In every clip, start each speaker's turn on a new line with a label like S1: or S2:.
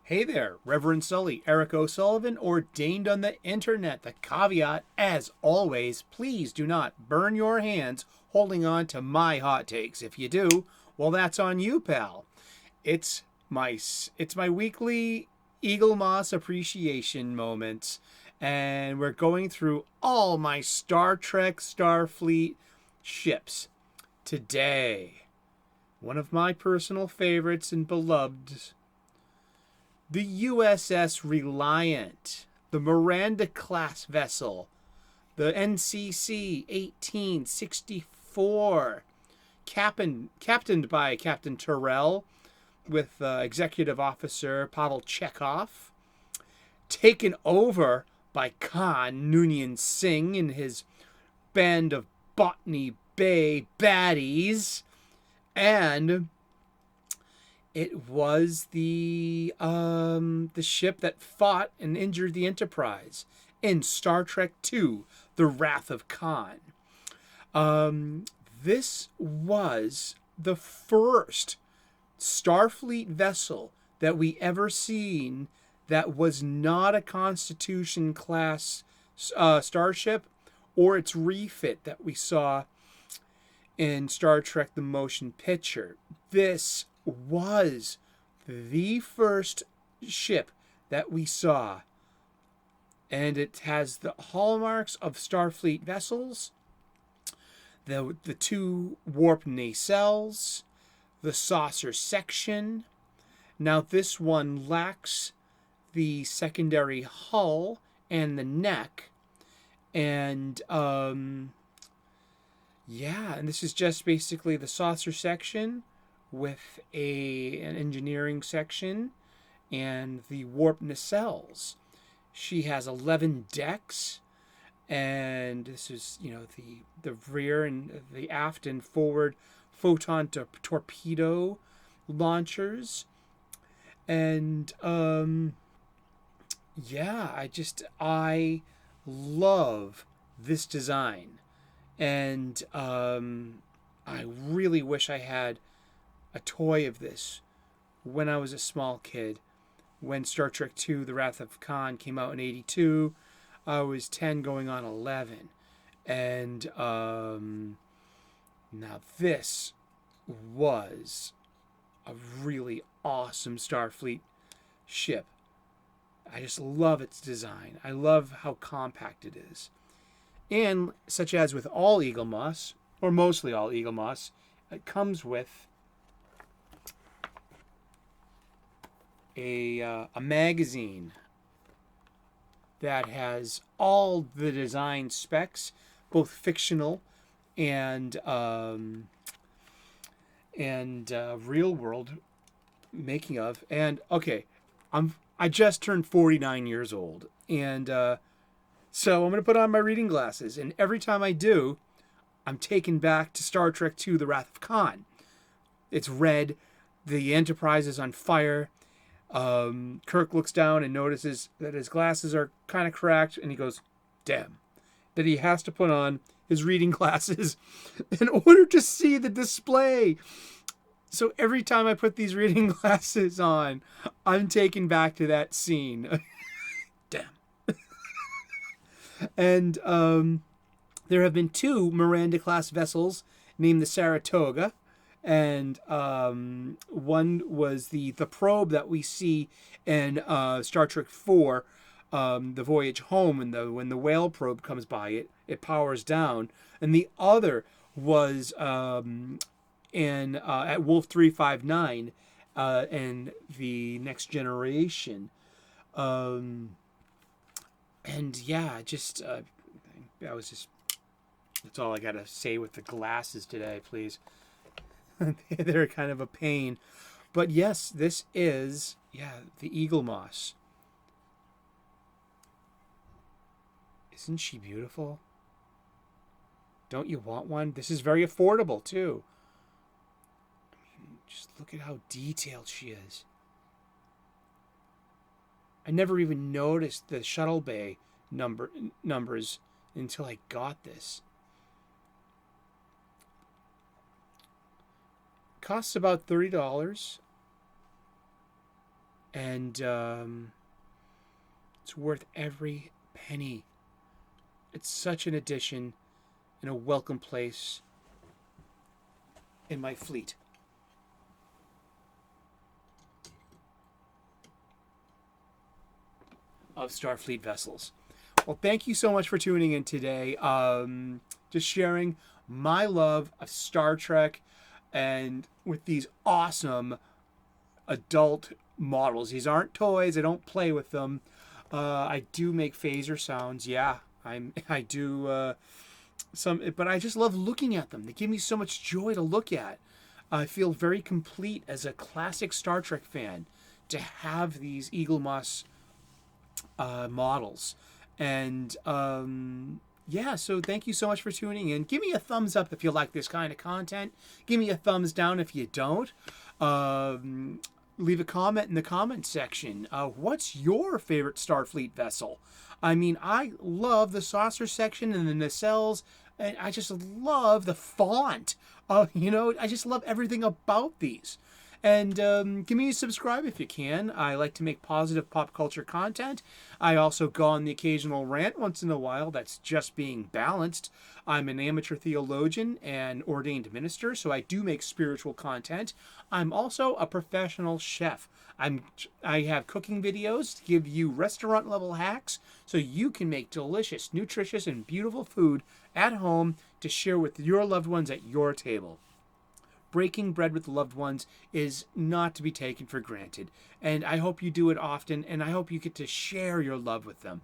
S1: Hey there, Reverend Sully, Eric O'Sullivan, ordained on the internet. The caveat, as always, please do not burn your hands holding on to my hot takes. If you do, well, that's on you, pal. It's my weekly Eaglemoss appreciation moments, and we're going through all my Star Trek, Starfleet ships today. One of my personal favorites and beloveds, the U.S.S. Reliant, the Miranda-class vessel, the NCC-1864, captained by Captain Terrell, with Executive Officer Pavel Chekhov, taken over by Khan Noonien Singh and his band of Botany Bay baddies, and it was the ship that fought and injured the Enterprise in Star Trek II: The Wrath of Khan. This was the first Starfleet vessel that we ever seen that was not a Constitution class starship or its refit that we saw in Star Trek the Motion Picture. This was the first ship that we saw, and it has the hallmarks of Starfleet vessels, the two warp nacelles, the saucer section. Now this one lacks the secondary hull and the neck, and and this is just basically the saucer section with an engineering section and the warp nacelles. She has 11 decks, and this is, the rear and the aft and forward photon torpedo launchers. And I love this design, and I really wish I had a toy of this when I was a small kid. When Star Trek II: The Wrath of Khan came out in '82, I was 10 going on 11. And now this was a really awesome Starfleet ship. I just love its design. I love how compact it is. And such as with all Eaglemoss, or mostly all Eaglemoss, it comes with a magazine that has all the design specs, both fictional and real world making of. And okay, I just turned 49 years old, and so I'm gonna put on my reading glasses, and every time I do, I'm taken back to Star Trek II: The Wrath of Khan. It's red, the Enterprise is on fire. Kirk looks down and notices that his glasses are kind of cracked, and he goes, damn, that he has to put on his reading glasses in order to see the display. So every time I put these reading glasses on, I'm taken back to that scene. Damn. And there have been two Miranda-class vessels named the Saratoga, and one was the probe that we see in Star Trek IV, the voyage home, and when the whale probe comes by, it powers down, and the other was at Wolf 359 in the Next Generation. And yeah, that's all I gotta say with the glasses today, please. They're kind of a pain. But yes, this is, the Eaglemoss. Isn't she beautiful? Don't you want one? This is very affordable, too. I mean, just look at how detailed she is. I never even noticed the shuttle bay numbers until I got this. Costs about $30. And it's worth every penny. It's such an addition and a welcome place in my fleet. Of Starfleet vessels. Well, thank you so much for tuning in today. Just sharing my love of Star Trek and with these awesome adult models. These aren't toys. I don't play with them. I do make phaser sounds. Yeah, I do some, but I just love looking at them. They give me so much joy to look at. I feel very complete as a classic Star Trek fan to have these Eaglemoss models. And yeah, so thank you so much for tuning in. Give me a thumbs up if you like this kind of content. Give me a thumbs down if you don't. Leave a comment in the comment section. What's your favorite Starfleet vessel? I mean, I love the saucer section and the nacelles, and I just love the font. I just love everything about these. And give me a subscribe if you can. I like to make positive pop culture content. I also go on the occasional rant once in a while. That's just being balanced. I'm an amateur theologian and ordained minister, so I do make spiritual content. I'm also a professional chef. I have cooking videos to give you restaurant level hacks so you can make delicious, nutritious, and beautiful food at home to share with your loved ones at your table. Breaking bread with loved ones is not to be taken for granted. And I hope you do it often, and I hope you get to share your love with them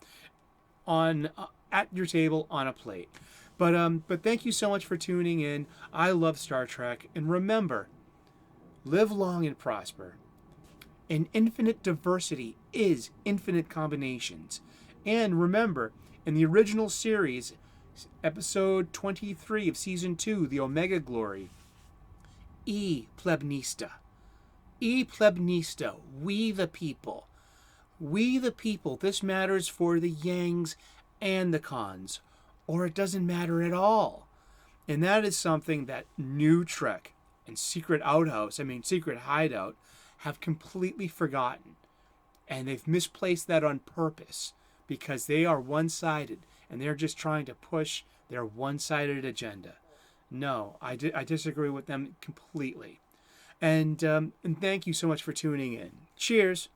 S1: on at your table on a plate. But thank you so much for tuning in. I love Star Trek, and remember, live long and prosper. And infinite diversity is infinite combinations. And remember, in the original series, episode 23 of season 2, the Omega Glory, E plebnista. E plebnista. We the people. We the people. This matters for the Yangs and the Khans. Or it doesn't matter at all. And that is something that New Trek and Secret Hideout, have completely forgotten. And they've misplaced that on purpose because they are one-sided and they're just trying to push their one-sided agenda. No, I disagree with them completely. And thank you so much for tuning in. Cheers.